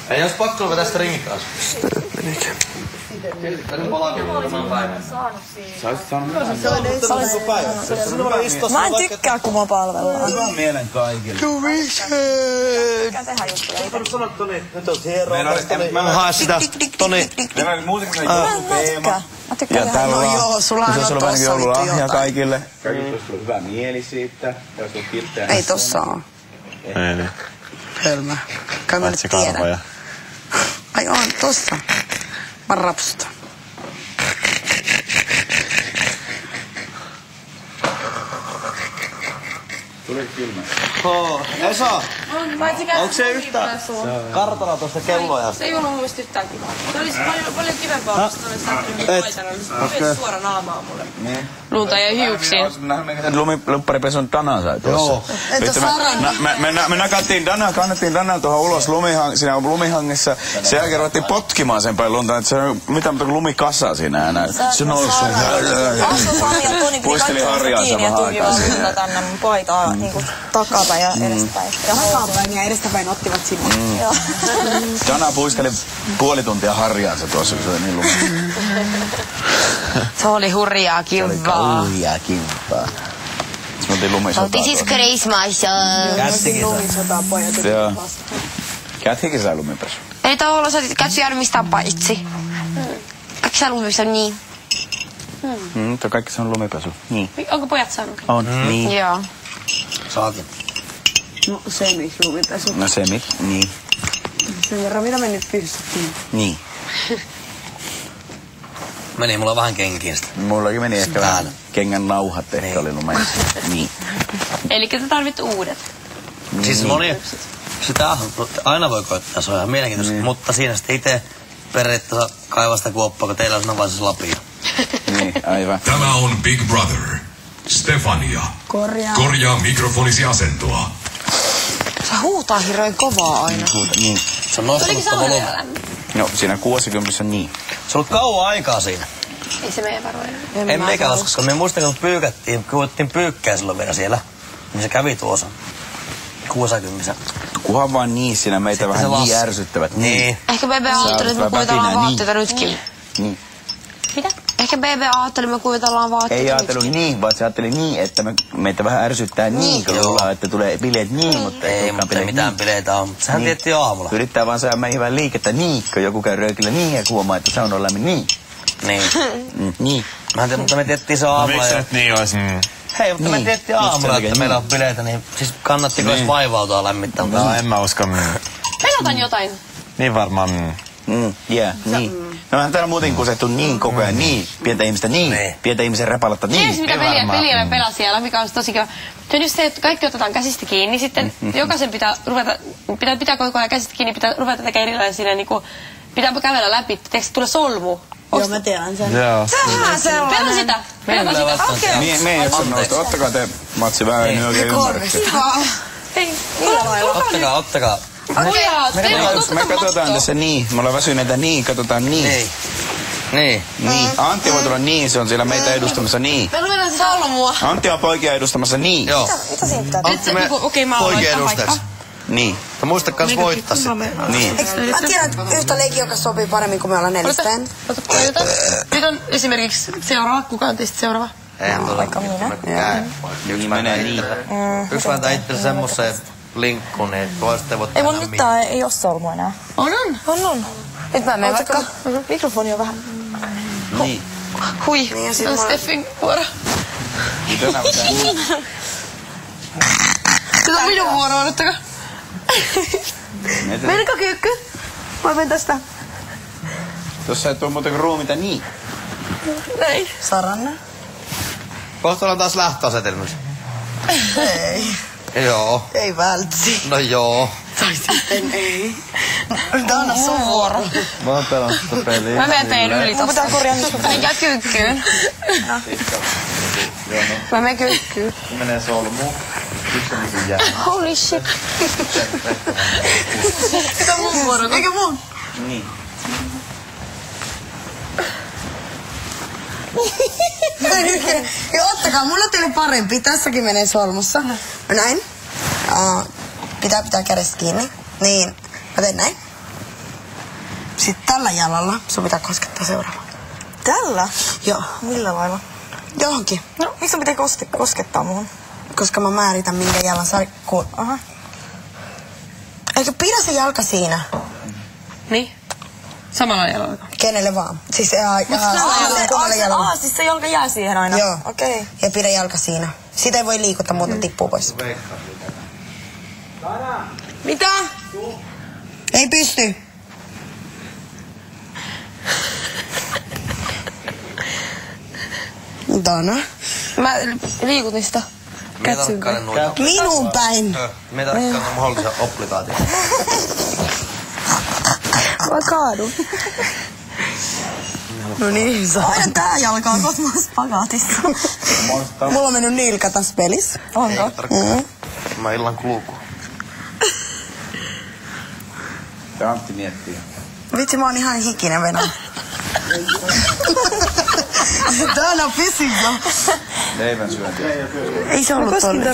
Ei jos pakko luvata tästä ringit taas. Mä en tykkää, kun mua palvellaan. Hyvän mielen kaikille. Tykkää tehdä juttuja. Mä en hae sitä Toni. Mä tykkään Ja tällä on, joo, sulla on sulla vähän joululahja jotain. kaikille. Kaikille olisi tullut hyvä mieli siitä. Ja olisi ollut kilttejä. Ei tossa oo. Ei niin. Hölmö. Kai mä nyt tiedän. Ai on, tossa. Mä rapsutan. Tuli kylmä. Esa! Onko se yhtään kartalla tuosta kelloja? Se ei ollut mun mielestä yhtään kivaa. Se olisi paljon kivempaa, jos se olisi lähtenyt paitana. Se olisi suora naamaa mulle. Niin. Lunta ja hiuksiin. Lumiparipesun Dana sai tuossa. Joo. Entä Saran? Me nakattiin Dana, kannettiin Dana tuohon ulos siinä lumihangessa. Sen jälkeen ruvettiin potkimaan sen päin lunta, että se on mitään lumikassa siinä enää. Se noussut. Puisteli harjaansa vähän aikaa siinä. Tänne mun paitaa niinku takapäin ja edestäpäin. Ja takapäin ja edestäpäin ottivat sinne. Dana puisteli puoli tuntia harjaansa tuossa, kun se oli niin lumi. Se oli hurjaa kivaa. Kauhia kimpaa. Me oltiin lumisotaa. This is Christmas. Joo. Käthikin sai lumipesu. Ei tavallaan sä katso jäänyt mistään paitsi. Kaikki saa lumipesu, niin. Tuo kaikki se on lumipesu. Niin. Onko pojat saanut? On. Niin. Joo. Saatiin. No lumipesu. No se niin. Sen verran mitä me nyt pystyttiin. Niin. Meni mulla vähän kenkiä sitä. Mullakin meni ehkä vähän kengän nauhat ehkä oli lumessa. Niin. Elikkä sä tarvit uudet. Siis moni, sitä aina voi koittaa, se on ihan mielenkiintoista, mutta siinä sitten itse periaatteessa kaivaa sitä kuoppaa, kun teillä on vain se lapio. Niin, aivan. Tämä on Big Brother. Stefania. Korjaa mikrofonisi asentoa. Se huutaa hirveän kovaa aina. Niin. Se on nostanut sitä volyymiä. No siinä 60 on niin. Se on ollut kauan aikaa siinä. Ei se meidän varoja. En meikä usko, koska me muistan, kun kuvattiin pyykkää silloin vielä siellä. Niin se kävi tuossa 60. Kuhan vaan niin siinä meitä sitten vähän niin ärsyttävät. Niin. Ehkä BB ajatteli, että me kuvitellaan vaatteita nytkin. Niin. Mitä? Ehkä BB ajatteli, että me kuvitellaan vaatteita Ei ajatellut niin, vaan se ajatteli niin, että meitä vähän ärsyttää niin, kun luullaan, että tulee bileet niin, mutta ei mutta mitään bileitä on. Sehän tietti jo aamulla. Yrittää vaan saada meihin vähän liikettä niin, kun joku käy röökillä niin ja huomaa, että sauna on lämmin niin. Niin. Niin. Mä en tiedä, mutta me tiettiin se aamulla. No miksi nyt niin olisi? Hei, mutta me tiettiin aamulla, että meillä on bileitä, niin siis kannattiko edes vaivautua lämmittää. No en mä usko. Pelotan jotain. Niin varmaan. Niin. No onhan täällä muuten kusettu niin koko ajan niin. Pientä ihmistä niin. Pientä ihmisen repaletta niin. Tiedätkö mitä peliä me pelaa siellä, mikä on tosi kiva. Se on just se, että kaikki otetaan käsistä kiinni, sitten jokaisen pitää ruveta, pitää koko ajan käsistä kiinni, pitää ruveta tekemään erilaisia, niin kuin, pitää kävellä läpi, teekö tulee solmu. Joo, mä tiedän sen. Joo. Sehän sellainen. Pelaa sitä. Pelaa sitä. Okei. Me ei jaksa nousta. Ottakaa te matsi vähän, ei oikein ymmärrä. Ei. Ottakaa. Me katsotaan tässä niin. Me ollaan väsyneitä niin. Katsotaan niin. Niin. Antti voi tulla niin. Se on siellä meitä edustamassa niin. Me luetaan se solmua. Antti on poikia edustamassa niin. Joo. Mitä siinä pitää? Antti me poikien edustajaksi. Niin. Ja muista kans voittaa se. Niin. Mä tiedän yhtä leikkiä, joka sopii paremmin, kun me ollaan neljästeen. Nyt on esimerkiksi seuraava. Kuka on teistä seuraava? Vaikka minä. Niin menee niin. Yksi laittaa itselle semmoiseen linkkuun, niin toista voit Ei mun nyt tää ei oo solmu enää. On. Nyt mä menen vaikka. Mikrofoni on vähän. Niin. Hui. Se on Steffin vuoro. Mitä näyttää? Nyt on minun vuoro, odottakaa. Menikö kyykky? Mä menen tästä. Tossa ei tuu muuten kuin ruumiita niin. Näin. Saranne. Kohta ollaan taas lähtöasetelmissa. Ei. Joo. Ei vältsi. No joo. Tai sitten ei. Nyt anna sun vuoro. Mä oon pelannut sitä peliä. Mä menen teidän yli tosta. Pitää korjaa nyt. Menkää kyykkyyn. Mä menen kyykkyyn. Menee solmuun. Yksi on niinku jää. Holy shit. Tämä on mun vuoro. Eikä mun. Niin. Ja ottakaa, mulla on teille parempi. Tässäkin menee solmussa. Näin. Pitää kädestä kiinni. Niin. Mä teen näin. Sitten tällä jalalla sun pitää koskettaa seuraavaan. Tällä? Joo. Millä lailla? Johonkin. No, miksi sun pitää koskettaa muhun? Koska mä määritän minkä jalan sä... Aha. Eikö pidä se jalka siinä? Niin. Samalla jalalla. Kenelle vaan? Siis Siis se jalka jää siihen aina? Joo. Okei. Okay. Ja pidä jalka siinä. Sitä ei voi liikuttaa, muuten tippuu pois. Mitä? Ei pysty. Dana. Mä liikutin sitä. Me tarkkailen noita. Minun päin. Me tarkkailen mahdollisia obligaatioita. Mä kaadun. No niin, Aina tää jalka on kohta spagaatissa. Mulla on mennyt nilka tässä pelissä. Onko? Mä illan kulku. Ja Antti miettii. Vitsi, mä oon ihan hikinen venä. Dana pissikö? Leivän syönti. Ei se ollut tolle.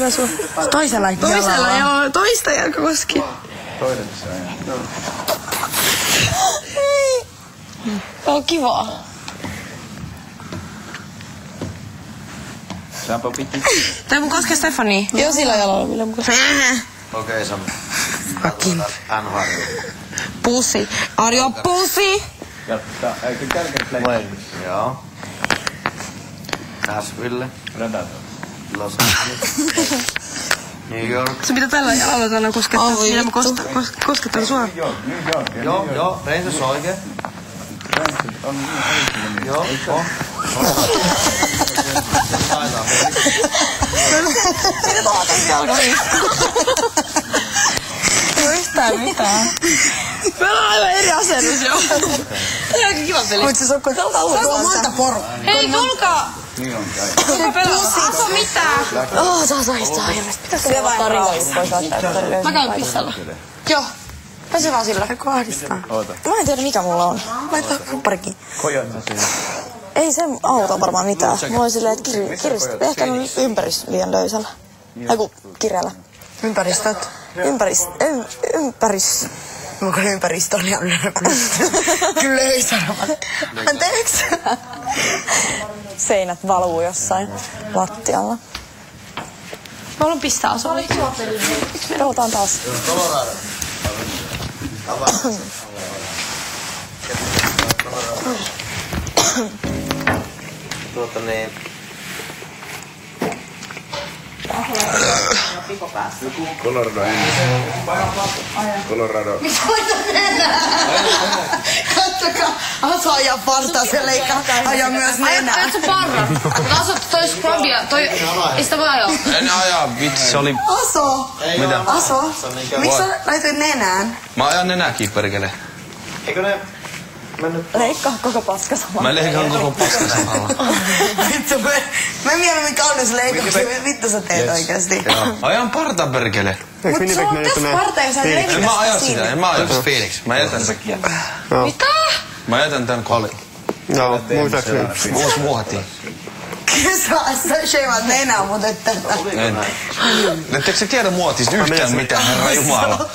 Toisella jalalla. Joo, toista jalka koski. Toinen se on. On kivaa. Sampo piti. Tai mun koskee Stefania. Joo, sillä jalalla, millä mun koskee. Okei, Sami. Fucking. NHL. Pussy. Arjo pussy. Eikö kärkeen play? Joo. Nashville. Predator. Los Angeles. New York. Se pitää tällä jalalla tänään koskettaa. Millä mä koskettan sua. Joo. Rangers on oikein. Joo. Mitä tuolla teisi jalka? Ei yhtään mitään. Meillä on aivan eri asennus jo. Tämä on aika kiva peli. Voit se sokkoa tältä ulos? Tuo on monta porukkaa. Hei, tulkaa! Onko mitään? Saa ilmeisesti. Pitäis se vaan tarinkoissa pois laittaa. Mä käyn pissalla. Joo. Pese vaan sillä. Joku ahdistaa. Mä en tiedä mikä mulla on. Laittaa kupparikin. Ei se auta varmaan mitään. Mulla oli silleen, että ehkä ympäristö liian löysällä. Aiku kireällä. Ympäristöt. Ympäristö. Mulla on ympäristö on ihan kyllä löysällä. Anteeksi. Seinät valuu jossain lattialla. Mä haluan pistää asua. Pelataan taas. Colorado. Colorado. Katsokaa, Aso ajaa partaaselle eikä aja myös nenää. Ajat sun parran. Aso, toi scrubia, toi... Ei sitä voi ajaa. En ajaa, vitsi, se oli... Aso! Mitä? Aso, miksi sä laitoit nenään? Mä ajan nenäkin, perkele. Eikö ne mennyt... Leikkaa koko paska samalla. Mä leikan koko paska samalla. Vittu, mä mieluummin kaunis leikkauksia. Vittu sä teet oikeesti. Ajan parta, perkele. Mut se on tässä parta, jos sä leikit. En mä aja sitä, en mä aja sitä Phoenix. Mä jätän sen. Mitä? Mä jätän tän kolin. Joo, muistaakseni. Muotiin. Sä sheivaat nenää, mutta et tätä. En. Ettekö sä tiedä muotista yhtään mitään, herra jumala?